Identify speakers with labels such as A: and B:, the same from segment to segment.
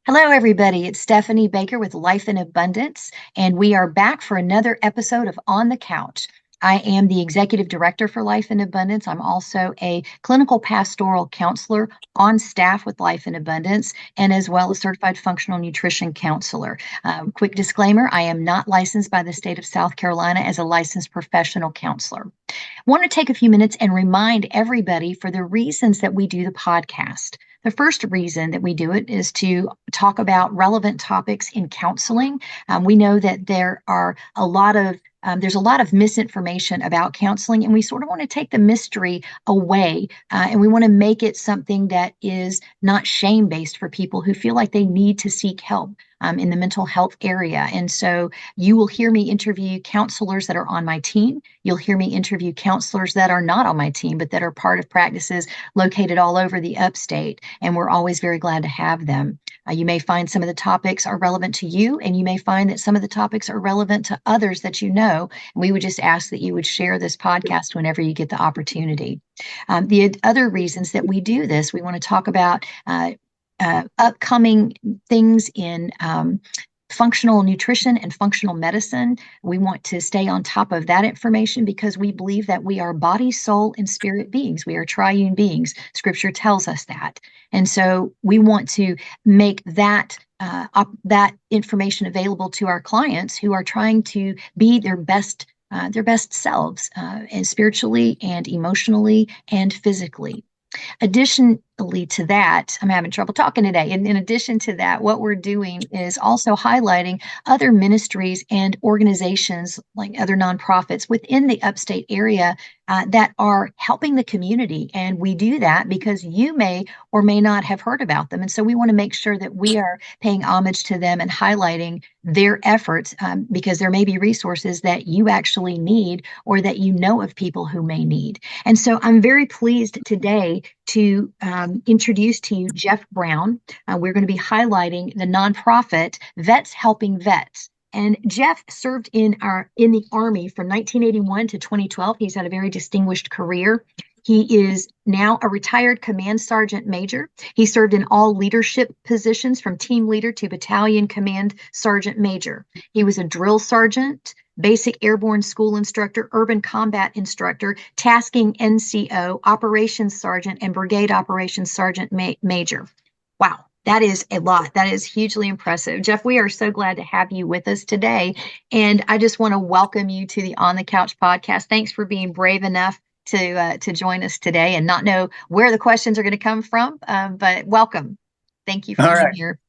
A: Hello, everybody. It's Stephanie Baker with Life in Abundance, and we are back for another episode of On the Couch. I am the executive director for Life in Abundance. I'm also a clinical pastoral counselor on staff with Life in Abundance, and as well as certified functional nutrition counselor. Quick disclaimer, I am not licensed by the state of South Carolina as a licensed professional counselor. I want to take a few minutes and remind everybody for the reasons that we do the podcast. The first reason that we do it is to talk about relevant topics in counseling. We know that there's a lot of misinformation about counseling, and we sort of want to take the mystery away, and we want to make it something that is not shame-based for people who feel like they need to seek help in the mental health area. And so you will hear me interview counselors that are on my team. You'll hear me interview counselors that are not on my team, but that are part of practices located all over the upstate. And we're always very glad to have them. You may find some of the topics are relevant to you, and you may find that some of the topics are relevant to others that you know. And we would just ask that you would share this podcast whenever you get the opportunity. The other reasons that we do this, we want to talk about upcoming things in functional nutrition and functional medicine. We want to stay on top of that information because we believe that we are body, soul, and spirit beings. We are triune beings. Scripture tells us that. And so we want to make that information available to our clients who are trying to be their best selves, and spiritually and emotionally and physically. Additionally to that, I'm having trouble talking today. And in addition to that, what we're doing is also highlighting other ministries and organizations like other nonprofits within the upstate area that are helping the community. And we do that because you may or may not have heard about them. And so we want to make sure that we are paying homage to them and highlighting their efforts, because there may be resources that you actually need or that you know of people who may need. And so I'm very pleased today to introduce to you Jeff Brown. We're going to be highlighting the nonprofit Vets Helping Vets. And Jeff served in the Army from 1981 to 2012. He's had a very distinguished career. He is now a retired command sergeant major. He served in all leadership positions from team leader to battalion command sergeant major. He was a drill sergeant, basic airborne school instructor, urban combat instructor, tasking NCO, operations sergeant, and brigade operations sergeant major. Wow. That is a lot. That is hugely impressive. Jeff, we are so glad to have you with us today. And I just want to welcome you to the On the Couch podcast. Thanks for being brave enough to join us today and not know where the questions are going to come from, but welcome. Thank you for being here.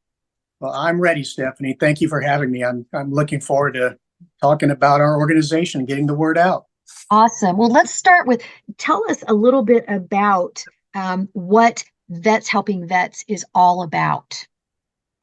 B: Well, I'm ready, Stephanie. Thank you for having me. I'm looking forward to talking about our organization, getting the word out.
A: Awesome. Well, let's start with, tell us a little bit about what Vets Helping Vets is all about.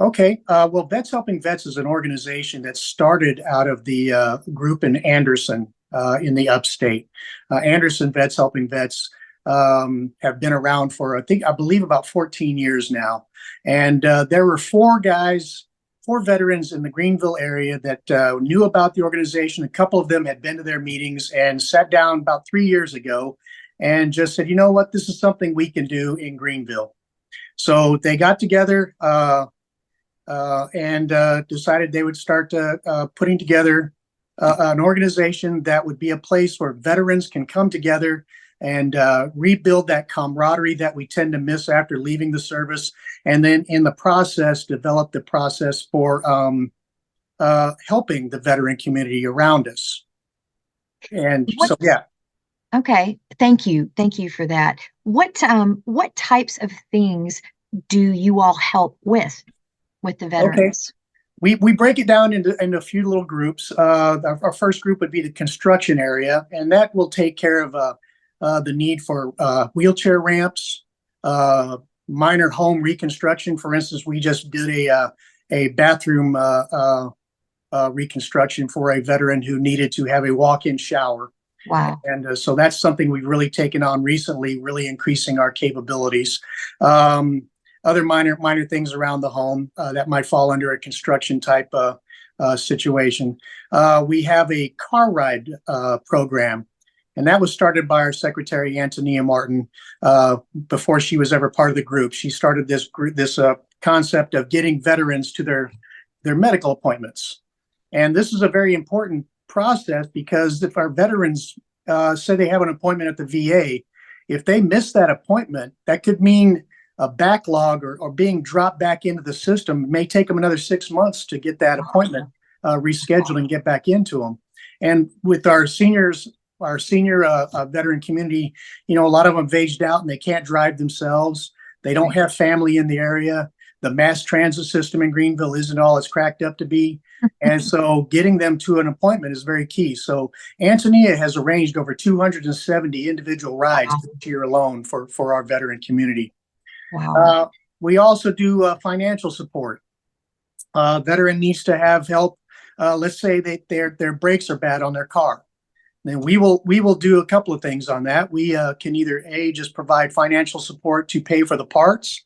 B: Okay. Well, Vets Helping Vets is an organization that started out of the group in Anderson in the upstate. Anderson Vets Helping Vets have been around for, I believe about 14 years now. And there were four veterans in the Greenville area that knew about the organization. A couple of them had been to their meetings and sat down about 3 years ago and just said, you know what, this is something we can do in Greenville. So they got together and decided they would start putting together an organization that would be a place where veterans can come together and rebuild that camaraderie that we tend to miss after leaving the service. And then in the process, develop the process for helping the veteran community around us. And so, yeah.
A: Okay. Thank you. Thank you for that. What types of things do you all help with the veterans?
B: Okay. We break it down into a few little groups. Our first group would be the construction area, and that will take care of the need for wheelchair ramps, minor home reconstruction. For instance, we just did a bathroom reconstruction for a veteran who needed to have a walk-in shower.
A: Wow.
B: And so that's something we've really taken on recently, really increasing our capabilities. Other minor things around the home that might fall under a construction type situation. We have a car ride program, and that was started by our secretary, Antonia Martin, before she was ever part of the group. She started this concept of getting veterans to their medical appointments. And this is a very important process because if our veterans say they have an appointment at the VA, if they miss that appointment, that could mean a backlog or being dropped back into the system. It may take them another 6 months to get that appointment rescheduled and get back into them. And with our seniors, our senior veteran community, a lot of them have aged out and they can't drive themselves. They don't have family in the area. The mass transit system in Greenville isn't all it's cracked up to be. And so getting them to an appointment is very key. So Antonia has arranged over 270 individual rides this year alone for our veteran community.
A: Wow.
B: We also do financial support. Veteran needs to have help. Let's say that their brakes are bad on their car. Then we will do a couple of things on that. We can either just provide financial support to pay for the parts,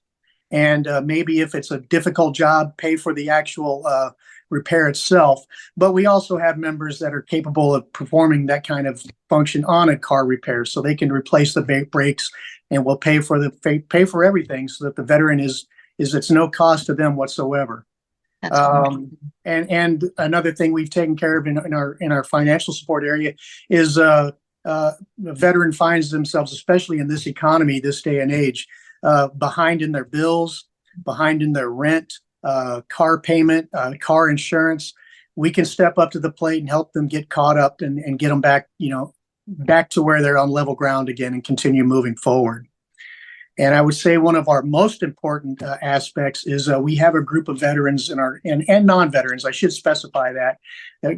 B: and maybe if it's a difficult job, pay for the actual repair itself. But we also have members that are capable of performing that kind of function on a car repair, so they can replace the brakes, and we'll pay for everything, so that the veteran is it's no cost to them whatsoever. And another thing we've taken care of in our financial support area is the veteran finds themselves, especially in this economy, this day and age, behind in their bills, behind in their rent, car payment, car insurance. We can step up to the plate and help them get caught up and get them back, back to where they're on level ground again and continue moving forward. And I would say one of our most important aspects is we have a group of veterans and non-veterans. I should specify that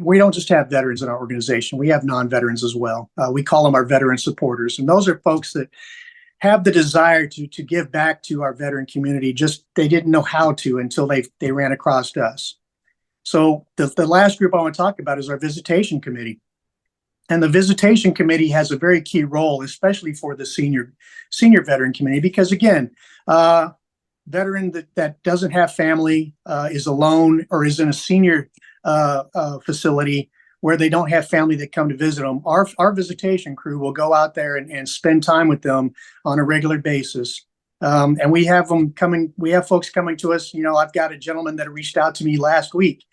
B: we don't just have veterans in our organization. We have non-veterans as well. We call them our veteran supporters. And those are folks that have the desire to give back to our veteran community. Just they didn't know how to until they ran across us. So the last group I want to talk about is our visitation committee. And the visitation committee has a very key role, especially for the senior veteran community, because again, veteran that doesn't have family, is alone, or is in a senior facility where they don't have family that come to visit them. Our visitation crew will go out there and spend time with them on a regular basis. And we have folks coming to us. I've got a gentleman that reached out to me last week.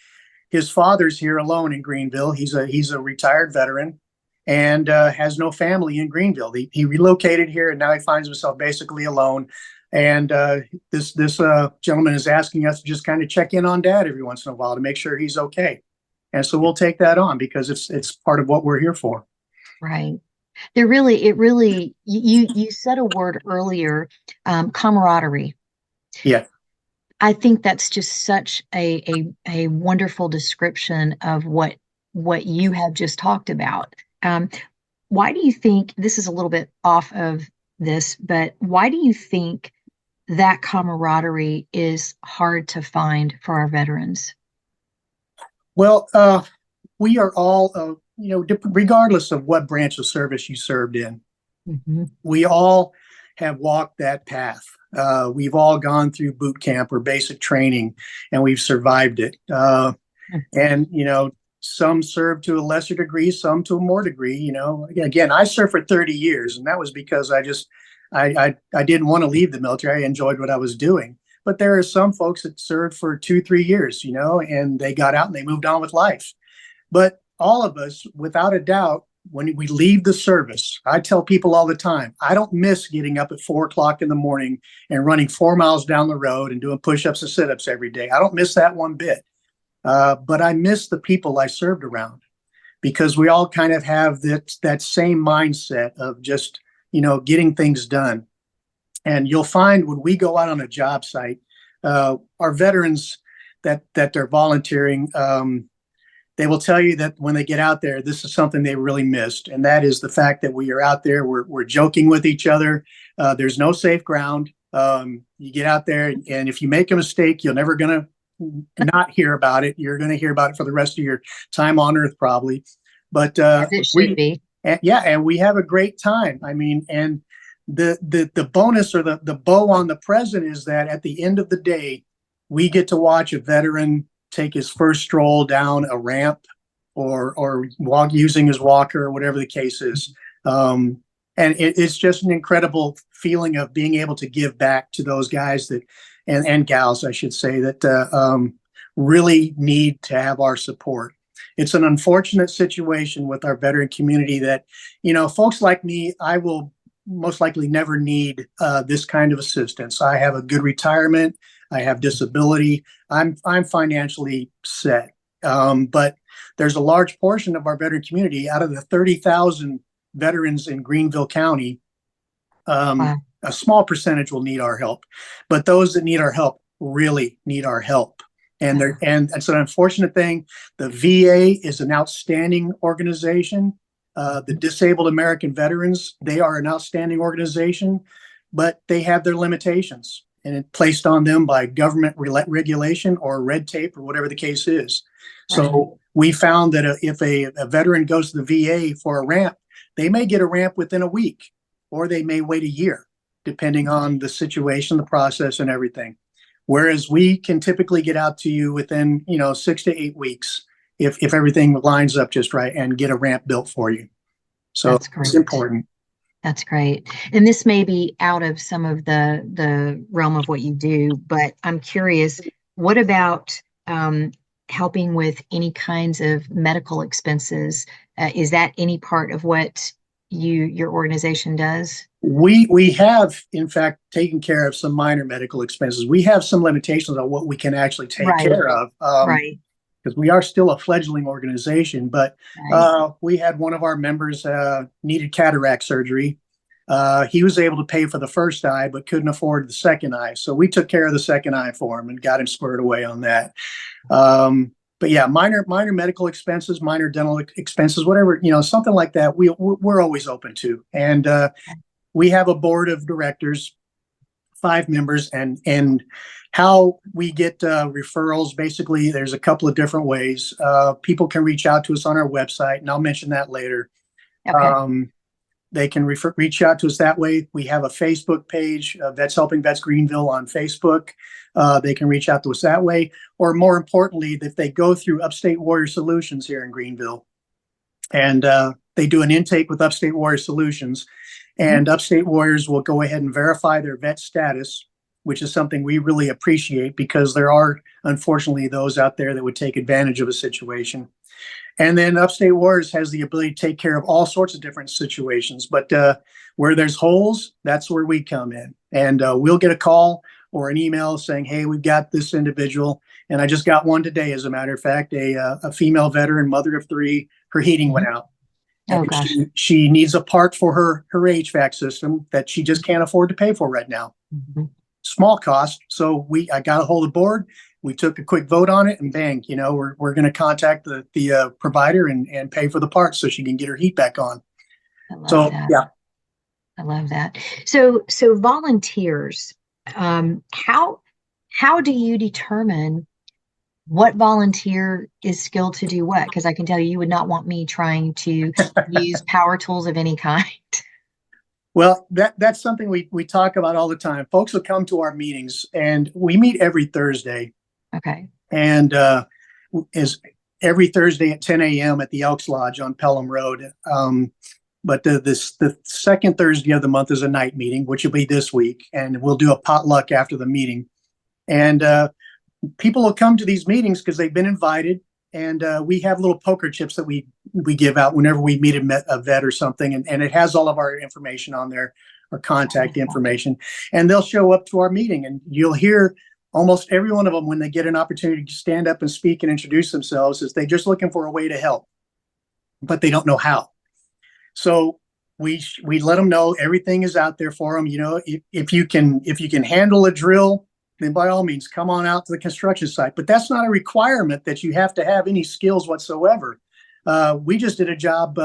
B: His father's here alone in Greenville. He's a retired veteran and has no family in Greenville. He relocated here, and now he finds himself basically alone. And this gentleman is asking us to just kind of check in on Dad every once in a while to make sure he's okay. And so we'll take that on because it's part of what we're here for.
A: Right. You said a word earlier, camaraderie.
B: Yeah.
A: I think that's just such a wonderful description of what you have just talked about. Why do you think, this is a little bit off of this, but why do you think that camaraderie is hard to find for our veterans?
B: Well, we are all, regardless of what branch of service you served in, we all have walked that path. We've all gone through boot camp or basic training, and we've survived it. And, some served to a lesser degree, some to a more degree. Again, I served for 30 years, and that was because I didn't want to leave the military. I enjoyed what I was doing. But there are some folks that served for 2-3 years, and they got out and they moved on with life. But all of us, without a doubt, when we leave the service, I tell people all the time, I don't miss getting up at 4:00 in the morning and running 4 miles down the road and doing push-ups and sit-ups every day. I don't miss that one bit. But I miss the people I served around, because we all kind of have that same mindset of just, getting things done. And you'll find when we go out on a job site, our veterans that they're volunteering, they will tell you that when they get out there, this is something they really missed. And that is the fact that we are out there, we're joking with each other. There's no safe ground. You get out there, and if you make a mistake, you're never going to not hear about it. You're going to hear about it for the rest of your time on Earth, probably. But
A: as it should be.
B: And we have a great time. I mean, and the bonus or the bow on the present is that at the end of the day, we get to watch a veteran take his first stroll down a ramp or walk using his walker or whatever the case is. And it's just an incredible feeling of being able to give back to those guys that, and gals, I should say, that really need to have our support. It's an unfortunate situation with our veteran community that, folks like me, I will most likely never need this kind of assistance. I have a good retirement. I have disability. I'm financially set. But there's a large portion of our veteran community, out of the 30,000 veterans in Greenville County,
A: Wow.
B: a small percentage will need our help. But those that need our help really need our help. And it's an unfortunate thing. The VA is an outstanding organization. The Disabled American Veterans, they are an outstanding organization, but they have their limitations, and it's placed on them by government regulation or red tape or whatever the case is. So we found that if a veteran goes to the VA for a ramp, they may get a ramp within a week, or they may wait a year, depending on the situation, the process, and everything. Whereas we can typically get out to you within, 6 to 8 weeks if everything lines up just right, and get a ramp built for you. So it's important.
A: That's great. And this may be out of some of the realm of what you do, but I'm curious, what about helping with any kinds of medical expenses? Is that any part of what your organization does?
B: We have, in fact, taken care of some minor medical expenses. We have some limitations on what we can actually take care of. Because we are still a fledgling organization, but we had one of our members needed cataract surgery. He was able to pay for the first eye, but couldn't afford the second eye. So we took care of the second eye for him and got him squared away on that. But yeah, minor medical expenses, minor dental expenses, whatever, something like that, we're always open to. And we have a board of directors, 5 members, and how we get referrals, basically, there's a couple of different ways. People can reach out to us on our website, and I'll mention that later. Okay. They can reach out to us that way. We have a Facebook page, Vets Helping Vets Greenville on Facebook. They can reach out to us that way. Or more importantly, if they go through Upstate Warrior Solutions here in Greenville, and they do an intake with Upstate Warrior Solutions, and Upstate Warriors will go ahead and verify their vet status, which is something we really appreciate, because there are, unfortunately, those out there that would take advantage of a situation. And then Upstate Warriors has the ability to take care of all sorts of different situations. But where there's holes, that's where we come in. And we'll get a call or an email saying, hey, we've got this individual. And I just got one today, as a matter of fact, a female veteran, mother of 3, her heating went out. Oh, gosh. She needs a part for her HVAC system that she just can't afford to pay for right now. Small cost. So I got a hold of the board. We took a quick vote on it, and bang, we're going to contact the provider and pay for the parts so she can get her heat back on.
A: I love that. Yeah. I love that. So volunteers, how do you determine what volunteer is skilled to do what? Because I can tell you would not want me trying to use power tools of any kind.
B: Well, that's something we talk about all the time. Folks will come to our meetings, and we meet every Thursday.
A: Okay.
B: And is every Thursday at 10 a.m. at the Elks Lodge on Pelham Road. But the second Thursday of the month is a night meeting, which will be this week, and we'll do a potluck after the meeting. And people will come to these meetings because they've been invited, and we have little poker chips that we give out whenever we meet a vet or something, and it has all of our information on there, our contact information, and they'll show up to our meeting, and you'll hear almost every one of them, when they get an opportunity to stand up and speak and introduce themselves, is they're just looking for a way to help, but they don't know how. So we let them know everything is out there for them. If you can handle a drill, then by all means, come on out to the construction site. But that's not a requirement that you have to have any skills whatsoever. We just did a job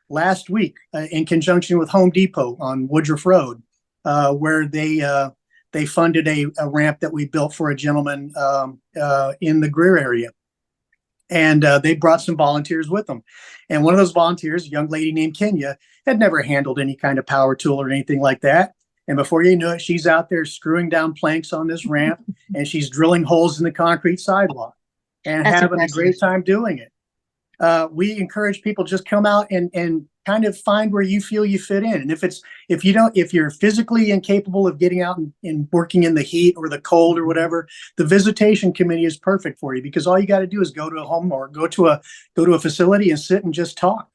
B: last week in conjunction with Home Depot on Woodruff Road, where they funded a ramp that we built for a gentleman in the Greer area. And they brought some volunteers with them. And one of those volunteers, a young lady named Kenya, had never handled any kind of power tool or anything like that. And before you know it, she's out there screwing down planks on this ramp, and she's drilling holes in the concrete sidewalk and having a great time doing it. we encourage people just come out and kind of find where you feel you fit in. And if you're physically incapable of getting out and working in the heat or the cold or whatever, the visitation committee is perfect for you, because all you got to do is go to a home or go to a facility and sit and just talk.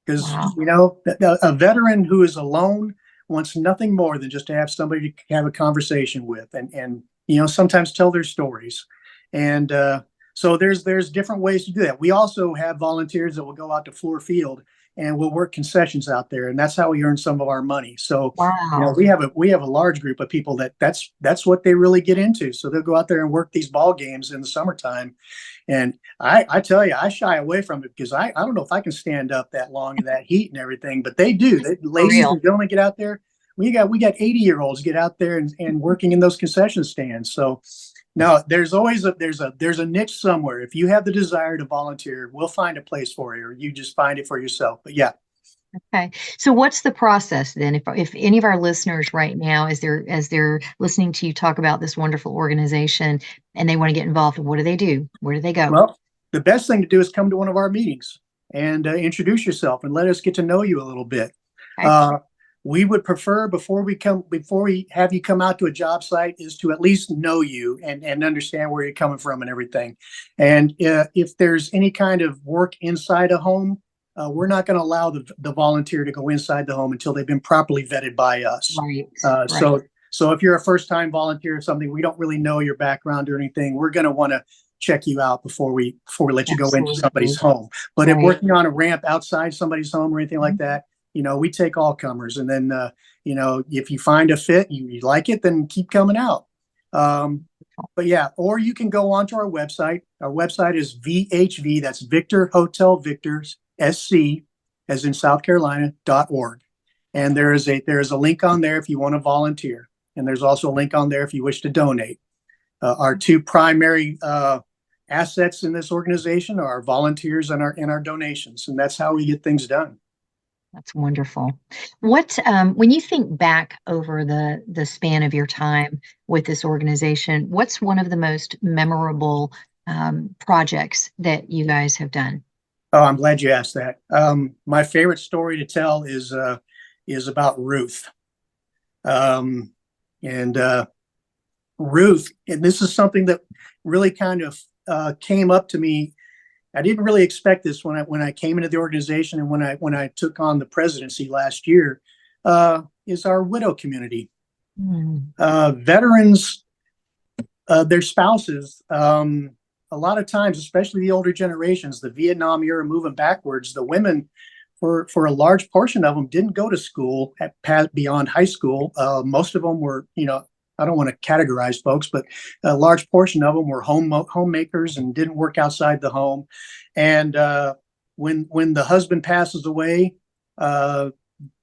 B: Because,
A: Wow.
B: a veteran who is alone wants nothing more than just to have somebody to have a conversation with, and sometimes tell their stories. And so there's different ways to do that. We also have volunteers that will go out to Floor Field and we'll work concessions out there, and that's how we earn some of our money. So
A: Wow.
B: we have a large group of people that's what they really get into. So they'll go out there and work these ball games in the summertime. And I tell you, I shy away from it because I don't know if I can stand up that long in that heat and everything, but they do.
A: For
B: Ladies
A: real.
B: and gentlemen get out there. We got 80-year-olds get out there and working in those concession stands. So no, there's always there's a niche somewhere. If you have the desire to volunteer, we'll find a place for you, or you just find it for yourself. But yeah.
A: Okay. So what's the process then? If any of our listeners right now, as they're listening to you talk about this wonderful organization and they want to get involved, what do they do? Where do they go?
B: Well, the best thing to do is come to one of our meetings and introduce yourself and let us get to know you a little bit.
A: Okay.
B: Uh, we would prefer before we have you come out to a job site is to at least know you and understand where you're coming from and everything. And if there's any kind of work inside a home, we're not going to allow the volunteer to go inside the home until they've been properly vetted by us.
A: Right.
B: Uh,
A: Right.
B: so if you're a first time volunteer or something, we don't really know your background or anything. We're going to want to check you out before we let you go into somebody's
A: Absolutely.
B: home. But if
A: Right.
B: working on a ramp outside somebody's home or anything like
A: Mhm.
B: that, we take all comers. And then, if you find a fit, you like it, then keep coming out. But yeah, or you can go onto our website. Our website is VHV, that's Victor Hotel Victor SC, as in South Carolina.org. And there is a link on there if you want to volunteer. And there's also a link on there if you wish to donate. Our two primary assets in this organization are our volunteers and our donations, and that's how we get things done.
A: That's wonderful. When you think back over the span of your time with this organization, what's one of the most memorable projects that you guys have done?
B: Oh, I'm glad you asked that. My favorite story to tell is about Ruth. Um, and Ruth, and this is something that really kind of came up to me. I didn't really expect this when I came into the organization and when I took on the presidency last year. Is our widow community.
A: Mm.
B: Veterans, their spouses, a lot of times, especially the older generations, the Vietnam era moving backwards, the women, for a large portion of them, didn't go to school beyond high school. Most of them were, I don't want to categorize folks, but a large portion of them were homemakers and didn't work outside the home. And when the husband passes away, the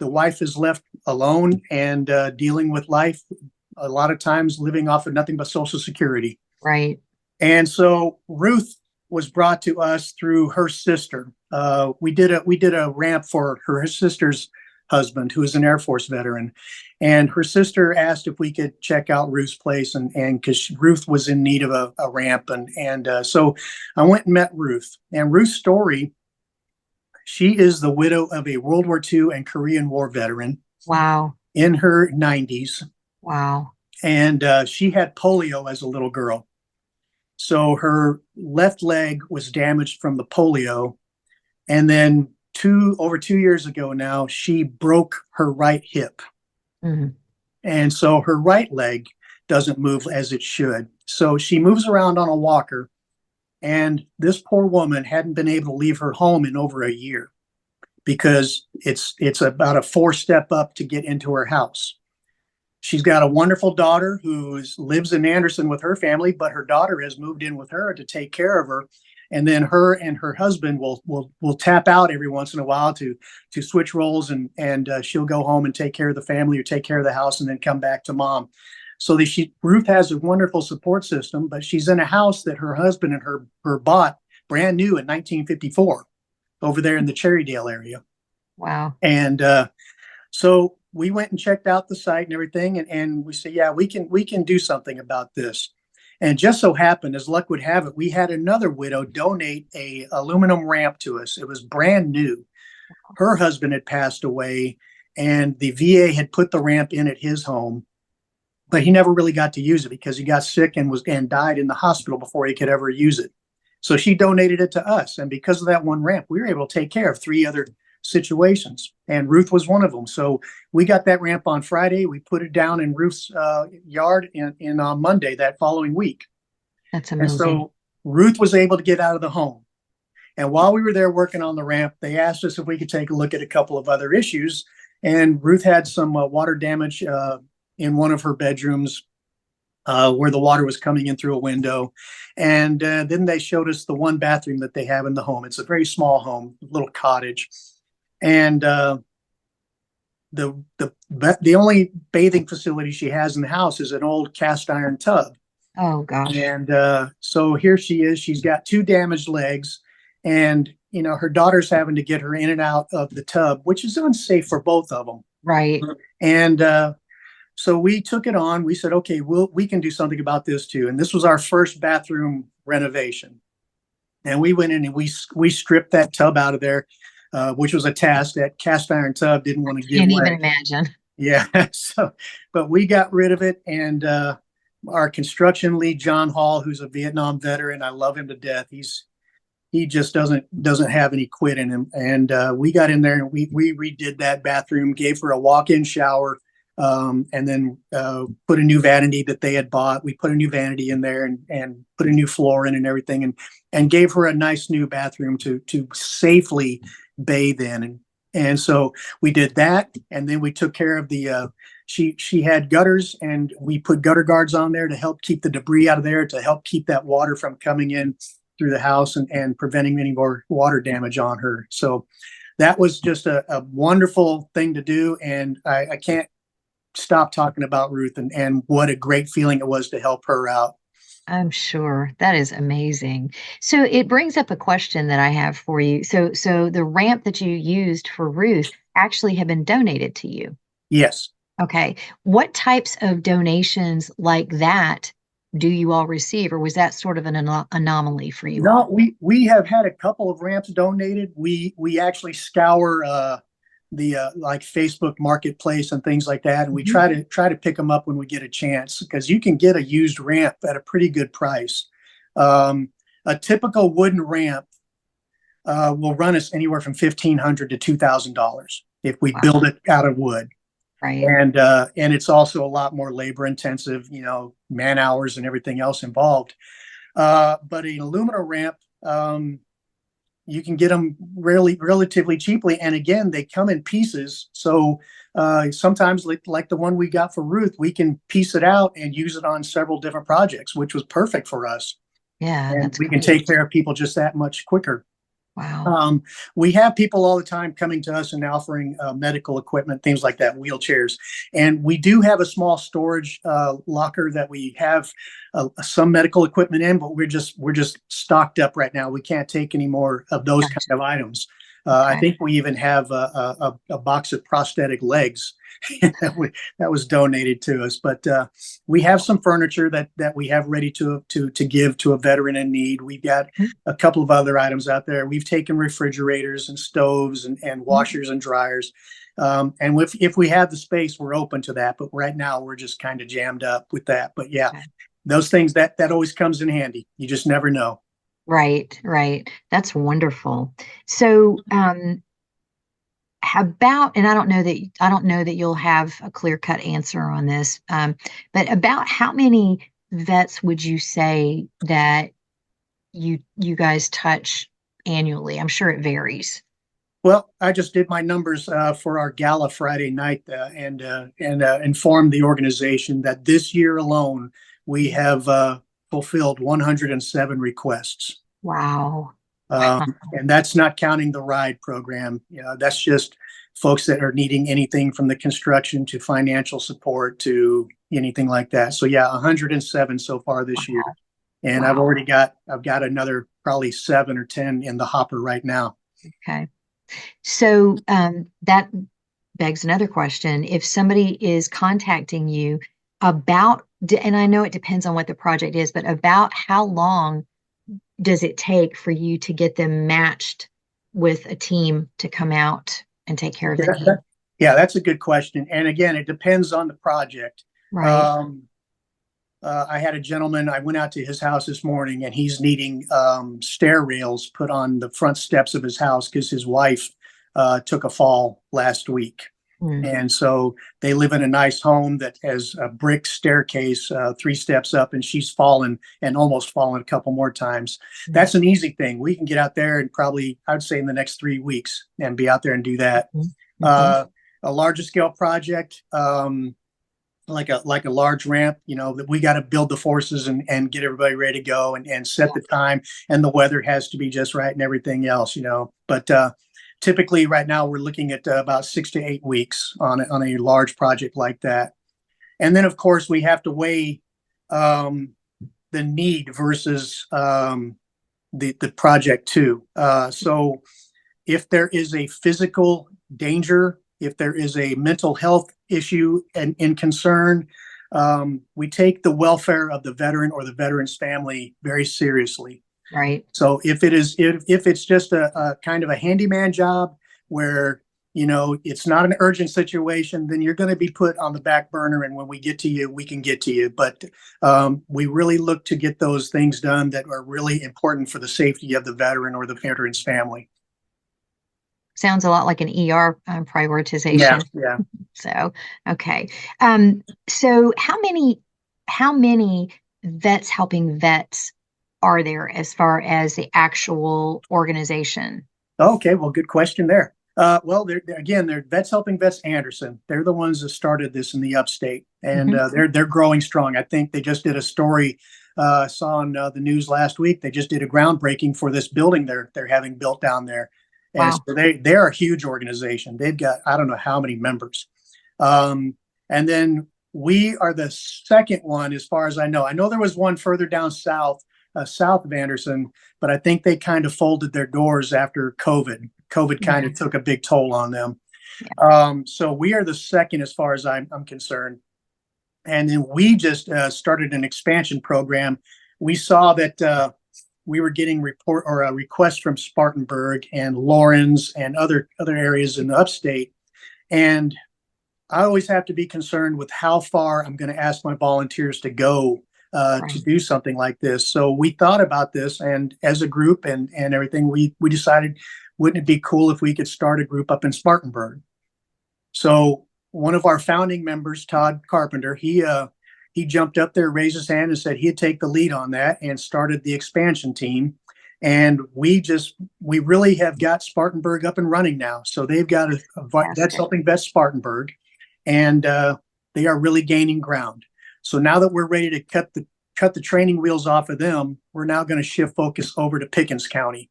B: wife is left alone and dealing with life, a lot of times living off of nothing but Social Security.
A: Right.
B: And so Ruth was brought to us through her sister. We did a ramp for her sister's husband, who is an Air Force veteran, and her sister asked if we could check out Ruth's place, and because Ruth was in need of a ramp, and so I went and met Ruth. And Ruth's story: she is the widow of a World War II and Korean War veteran.
A: Wow.
B: In her 90s.
A: Wow.
B: And she had polio as a little girl. So her left leg was damaged from the polio. And then over 2 years ago now, she broke her right hip.
A: Mm-hmm.
B: And so her right leg doesn't move as it should. So she moves around on a walker. And this poor woman hadn't been able to leave her home in over a year because it's about a 4-step up to get into her house. She's got a wonderful daughter who lives in Anderson with her family, but her daughter has moved in with her to take care of her. And then her and her husband will tap out every once in a while to switch roles, and she'll go home and take care of the family or take care of the house and then come back to mom. So Ruth has a wonderful support system, but she's in a house that her husband and her bought brand new in 1954 over there in the Cherrydale area.
A: Wow.
B: And so we went and checked out the site and everything, and we said, yeah, we can do something about this. And just so happened, as luck would have it, we had another widow donate a aluminum ramp to us. It was brand new. Her husband had passed away, and the VA had put the ramp in at his home, but he never really got to use it because he got sick and died in the hospital before he could ever use it. So she donated it to us, and because of that one ramp, we were able to take care of 3 other situations, and Ruth was one of them. So we got that ramp on Friday. We put it down in Ruth's yard in on Monday that following week.
A: That's
B: And
A: amazing.
B: so Ruth was able to get out of the home. And while we were there working on the ramp, they asked us if we could take a look at a couple of other issues. And Ruth had some water damage in one of her bedrooms where the water was coming in through a window. And then they showed us the one bathroom that they have in the home. It's a very small home, little cottage. And the only bathing facility she has in the house is an old cast iron tub.
A: Oh gosh.
B: And so here she is. She's got 2 damaged legs, and her daughter's having to get her in and out of the tub, which is unsafe for both of them.
A: Right.
B: And so we took it on. We said, okay, we can do something about this too. And this was our first bathroom renovation. And we went in and we stripped that tub out of there, which was a task. That cast iron tub didn't want to give
A: Can't
B: way.
A: even imagine.
B: Yeah. So, but we got rid of it. And our construction lead, John Hall, who's a Vietnam veteran, I love him to death. He just doesn't have any quit in him. And we got in there and we redid that bathroom, gave her a walk-in shower, and then put a new vanity that they had bought. We put a new vanity in there and put a new floor in and everything, and gave her a nice new bathroom to safely bathe in. And so we did that, and then we took care of the she had gutters, and we put gutter guards on there to help keep the debris out of there, to help keep that water from coming in through the house and preventing any more water damage on her. So that was just a wonderful thing to do. And I can't stop talking about Ruth and what a great feeling it was to help her out.
A: I'm sure. That is amazing. So it brings up a question that I have for you. So the ramp that you used for Ruth actually had been donated to you.
B: Yes.
A: Okay. What types of donations like that do you all receive, or was that sort of an anomaly for you all?
B: No, we have had a couple of ramps donated. We actually scour the like Facebook Marketplace and things like that, and we try to pick them up when we get a chance, because you can get a used ramp at a pretty good price. A typical wooden ramp will run us anywhere from $1,500 to $2,000 if we build it out of wood.
A: Right.
B: And it's also a lot more labor intensive, man hours and everything else involved. But an aluminum ramp, you can get them relatively cheaply. And again, they come in pieces. So sometimes like the one we got for Ruth, we can piece it out and use it on several different projects, which was perfect for us.
A: Yeah,
B: And
A: that's
B: we can
A: great.
B: take care of people just that much quicker.
A: Wow.
B: We have people all the time coming to us and offering medical equipment, things like that, wheelchairs. And we do have a small storage locker that we have some medical equipment in, but we're just stocked up right now. We can't take any more of those kind of items. I think we even have a box of prosthetic legs that was donated to us. But we have some furniture that we have ready to give to a veteran in need. We've got a couple of other items out there. We've taken refrigerators and stoves and washers and dryers. And if we have the space, we're open to that. But right now, we're just kind of jammed up with that. But yeah, those things that always comes in handy. You just never know.
A: Right, right. That's wonderful. So, how about, and I don't know that you'll have a clear-cut answer on this, but about how many vets would you say that you guys touch annually? I'm sure it varies.
B: Well, I just did my numbers for our gala Friday night and informed the organization that this year alone we have fulfilled 107 requests.
A: Wow.
B: And that's not counting the ride program. That's just folks that are needing anything from the construction to financial support to anything like that. So yeah, 107 so far this year. And I've got another probably 7 or 10 in the hopper right now.
A: Okay. So that begs another question. If somebody is contacting you and I know it depends on what the project is, but about how long does it take for you to get them matched with a team to come out and take care of
B: Yeah,
A: the need?
B: yeah, that's a good question. And again, it depends on the project.
A: Right.
B: Um, I had a gentleman, I went out to his house this morning and he's needing stair rails put on the front steps of his house because his wife took a fall last week.
A: Mm.
B: And so they live in a nice home that has a brick staircase, 3 steps up, and she's fallen and almost fallen a couple more times.
A: Mm.
B: That's an easy thing. We can get out there and probably, I would say, in the next 3 weeks and be out there and do that.
A: Mhm. Mhm.
B: Uh, a larger scale project, like a large ramp, that we got to build the forces and get everybody ready to go and set the time, and the weather has to be just right and everything else. But typically right now we're looking at about 6 to 8 weeks on a large project like that. And then of course we have to weigh um, the need versus the project too. So if there is a physical danger, if there is a mental health issue and in concern, we take the welfare of the veteran or the veteran's family very seriously.
A: Right.
B: So if it's just a kind of a handyman job where it's not an urgent situation, then you're going to be put on the back burner. And when we get to you, we can get to you. But we really look to get those things done that are really important for the safety of the veteran or the veteran's family.
A: Sounds a lot like an ER
B: Yeah,
A: prioritization.
B: yeah.
A: So, okay. So how many vets helping vets are there as far as the actual organization?
B: Okay, well, good question there. Well, they're Vets Helping Vets Anderson. They're the ones that started this in the upstate, and
A: Mhm.
B: they're growing strong. I think they just did a story. Saw on the news last week. They just did a groundbreaking for this building they're having built down there, and
A: Wow.
B: so they're a huge organization. They've got I don't know how many members, um, and then we are the second one as far as I know. I know there was one further down south, south of Anderson, but I think they kind of folded their doors after COVID. COVID kind
A: Yeah.
B: of took a big toll on them.
A: Yeah.
B: So we are the second as far as I'm concerned. And then we just started an expansion program. We saw that we were getting report or a request from Spartanburg and Lawrence and other areas in the upstate. And I always have to be concerned with how far I'm going to ask my volunteers to go to
A: Right.
B: do something like this. So we thought about this, and as a group and everything, we decided, wouldn't it be cool if we could start a group up in Spartanburg? So one of our founding members, Todd Carpenter, he jumped up there, raised his hand, and said he'd take the lead on that, and started the expansion team. And we really have got Spartanburg up and running now. So they've got That's
A: Fantastic.
B: Helping Vets Spartanburg, and they are really gaining ground. So now that we're ready to cut the training wheels off of them, we're now going to shift focus over to Pickens County,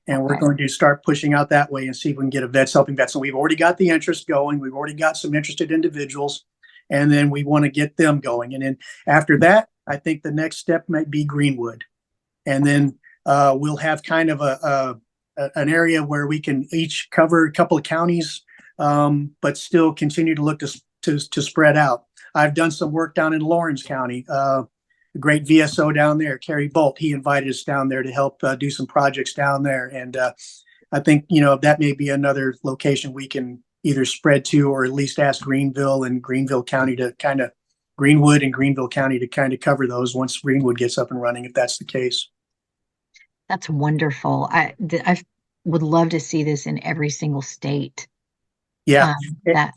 B: and we're
A: Okay.
B: going to start pushing out that way and see if we can get a Vets Helping Vets. And we've already got the interest going. We've already got some interested individuals, and then we want to get them going. And then after that, I think the next step might be Greenwood, and then we'll have kind of an area where we can each cover a couple of counties, but still continue to look to spread out. I've done some work down in Lawrence County. The great VSO down there, Kerry Bolt, he invited us down there to help do some projects down there. And I think, that may be another location we can either spread to, or at least ask Greenville and Greenville County to Greenwood and Greenville County to kind of cover those once Greenwood gets up and running, if that's the case.
A: That's wonderful. I would love to see this in every single state.
B: Yeah.
A: That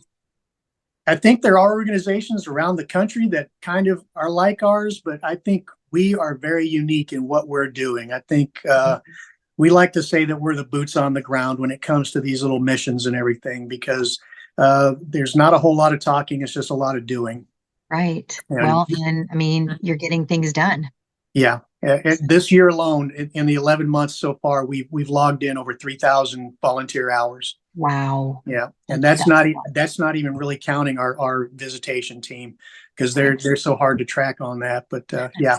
B: I think there are organizations around the country that kind of are like ours, but I think we are very unique in what we're doing. I think we like to say that we're the boots on the ground when it comes to these little missions and everything, because there's not a whole lot of talking. It's just a lot of doing.
A: right.
B: And
A: Well, and I mean, you're getting things done.
B: yeah, this year alone, in the 11 months so far, we've logged in over 3,000 volunteer hours.
A: Wow.
B: Yeah, and
A: That's a lot.
B: that's not even really counting our visitation team, because they're so hard to track on that. But yeah,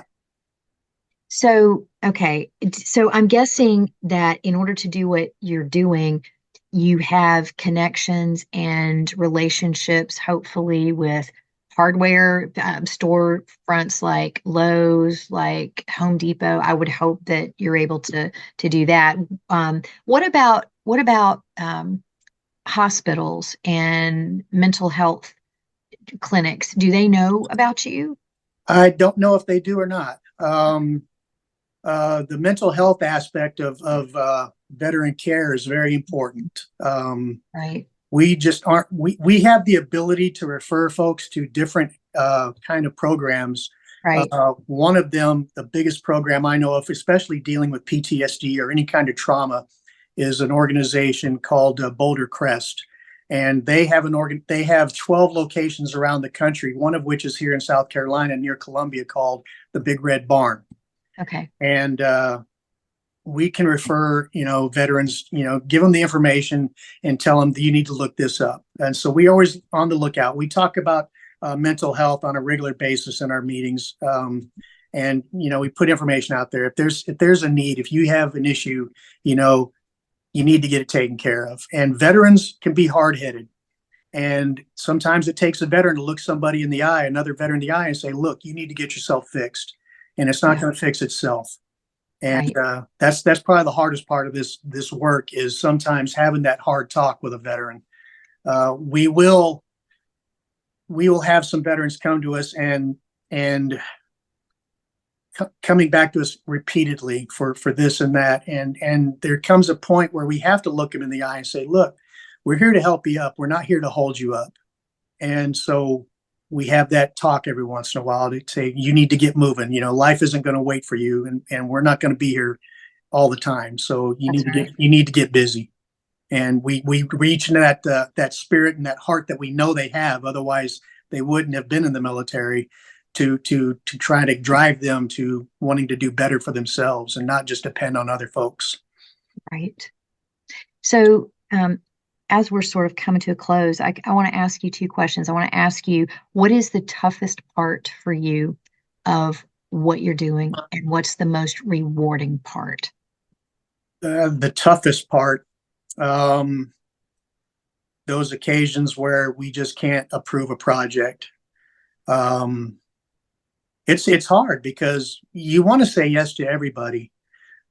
A: So, okay. So I'm guessing that in order to do what you're doing, you have connections and relationships, hopefully, with hardware store fronts like Lowe's, like Home Depot, I would hope that you're able to do that. What about hospitals and mental health clinics? Do they know about you?
B: I don't know if they do or not. The mental health aspect of veteran care is very important.
A: Right,
B: We just aren't, we have the ability to refer folks to different kind of programs.
A: right.
B: One of them, the biggest program I know of, especially dealing with PTSD or any kind of trauma, is an organization called Boulder Crest. And they have 12 locations around the country, one of which is here in South Carolina near Columbia called the Big Red Barn.
A: Okay.
B: And we can refer, veterans, give them the information and tell them that you need to look this up. And so we always on the lookout. We talk about mental health on a regular basis in our meetings. And we put information out there. If there's a need, if you have an issue, you need to get it taken care of. And veterans can be hard-headed. And sometimes it takes a veteran to look somebody in the eye, another veteran in the eye, and say, look, you need to get yourself fixed. And it's not
A: Yeah.
B: going to fix itself. And
A: Right.
B: that's probably the hardest part of this work is sometimes having that hard talk with a veteran. We will have some veterans come to us and coming back to us repeatedly for this and that, and there comes a point where we have to look them in the eye and say, look, we're here to help you up. We're not here to hold you up. And so we have that talk every once in a while to say, you need to get moving. Life isn't going to wait for you, and we're not going to be here all the time. So you
A: That's right.
B: need to get busy. And we reach into that spirit and that heart that we know they have. Otherwise, they wouldn't have been in the military to try to drive them to wanting to do better for themselves and not just depend on other folks.
A: Right. So, as we're sort of coming to a close, I want to ask you two questions. I want to ask you, what is the toughest part for you of what you're doing, and what's the most rewarding part?
B: The toughest part, those occasions where we just can't approve a project. It's hard because you want to say yes to everybody,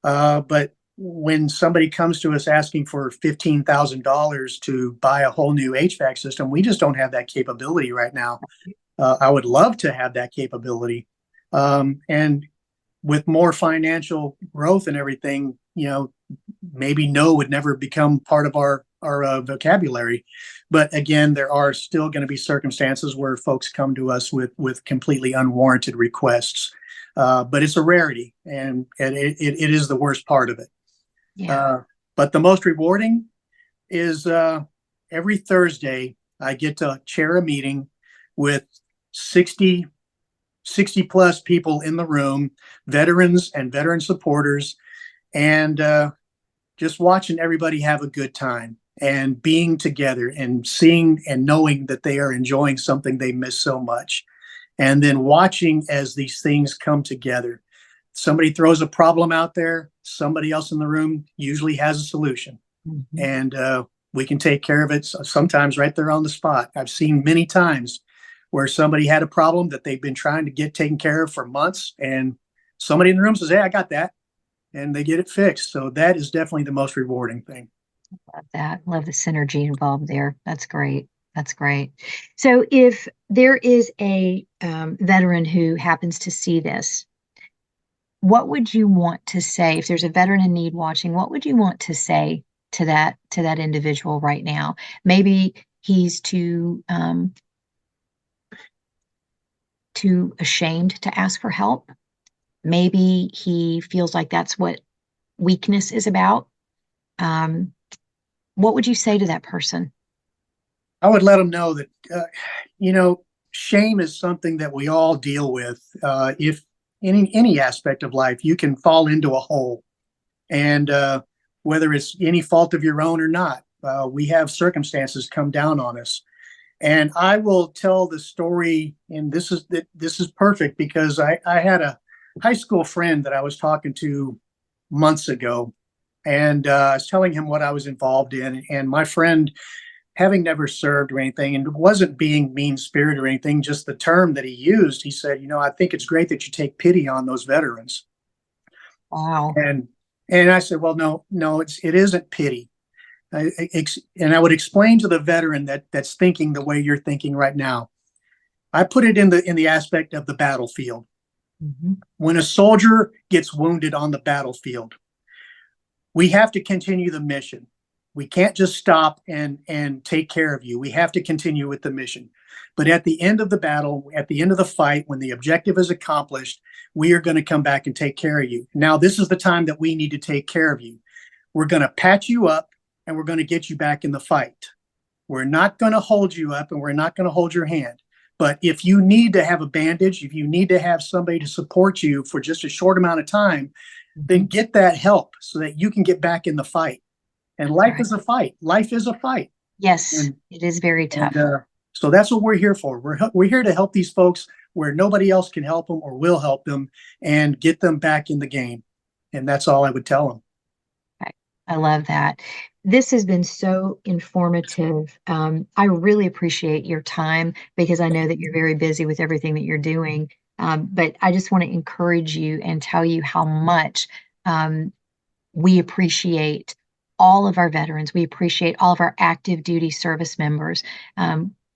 B: but when somebody comes to us asking for $15,000 to buy a whole new HVAC system, we just don't have that capability right now. I would love to have that capability. And with more financial growth and everything, maybe no would never become part of our vocabulary. But again, there are still going to be circumstances where folks come to us with completely unwarranted requests. But it's a rarity, and it is the worst part of it.
A: Yeah.
B: But the most rewarding is every Thursday, I get to chair a meeting with 60 plus people in the room, veterans and veteran supporters, and just watching everybody have a good time and being together and seeing and knowing that they are enjoying something they miss so much. And then watching as these things come together. Somebody throws a problem out there, somebody else in the room usually has a solution.
A: Mm-hmm.
B: And we can take care of it sometimes right there on the spot. I've seen many times where somebody had a problem that they've been trying to get taken care of for months, and somebody in the room says, hey, I got that. And they get it fixed. So that is definitely the most rewarding thing.
A: Love that. Love the synergy involved there. That's great. That's great. So if there is a veteran who happens to see this, what would you want to say? If there's a veteran in need watching, what would you want to say to that individual right now? Maybe he's too ashamed to ask for help. Maybe he feels like that's what weakness is about. What would you say to that person?
B: I would let them know that, shame is something that we all deal with. If in any aspect of life, you can fall into a hole. And whether it's any fault of your own or not, we have circumstances come down on us. And I will tell the story, and this is perfect because I had a high school friend that I was talking to months ago, and I was telling him what I was involved in. And my friend having never served or anything, and wasn't being mean-spirited or anything, just the term that he used, he said, I think it's great that you take pity on those veterans.
A: Wow.
B: And I said, well, no, it isn't pity. And I would explain to the veteran that's thinking the way you're thinking right now. I put it in the aspect of the battlefield.
A: Mm-hmm.
B: When a soldier gets wounded on the battlefield, we have to continue the mission. We can't just stop and take care of you. We have to continue with the mission. But at the end of the battle, at the end of the fight, when the objective is accomplished, we are going to come back and take care of you. Now, this is the time that we need to take care of you. We're going to patch you up and we're going to get you back in the fight. We're not going to hold you up and we're not going to hold your hand. But if you need to have a bandage, if you need to have somebody to support you for just a short amount of time, then get that help so that you can get back in the fight. And life is a fight. Life is a fight.
A: Yes, it is very tough.
B: So that's what we're here for. We're here to help these folks where nobody else can help them or will help them and get them back in the game. And that's all I would tell them.
A: I love that. This has been so informative. I really appreciate your time because I know that you're very busy with everything that you're doing. But I just want to encourage you and tell you how much we appreciate all of our veterans. We appreciate all of our active duty service members.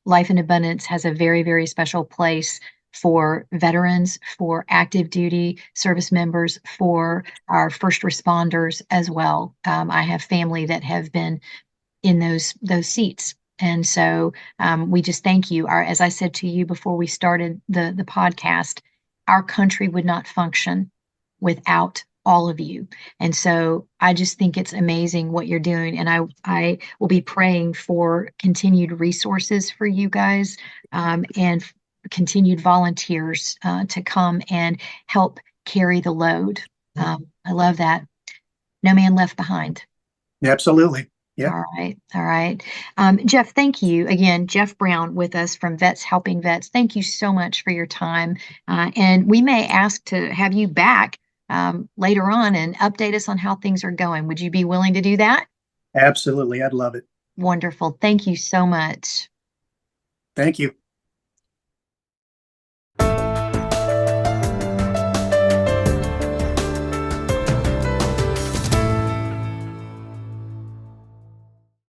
A: Life in Abundance has a very, very special place for veterans, for active duty service members, for our first responders as well. I have family that have been in those seats. And so we just thank you. As I said to you before we started the podcast, our country would not function without all of you. And so I just think it's amazing what you're doing. And I will be praying for continued resources for you guys and continued volunteers to come and help carry the load. I love that. No man left behind.
B: Absolutely. Yeah.
A: All right. All right. Jeff, thank you again. Jeff Brown with us from Vets Helping Vets. Thank you so much for your time. And we may ask to have you back later on and update us on how things are going. Would you be willing to do that?
B: Absolutely. I'd love it.
A: Wonderful. Thank you so much.
B: Thank you.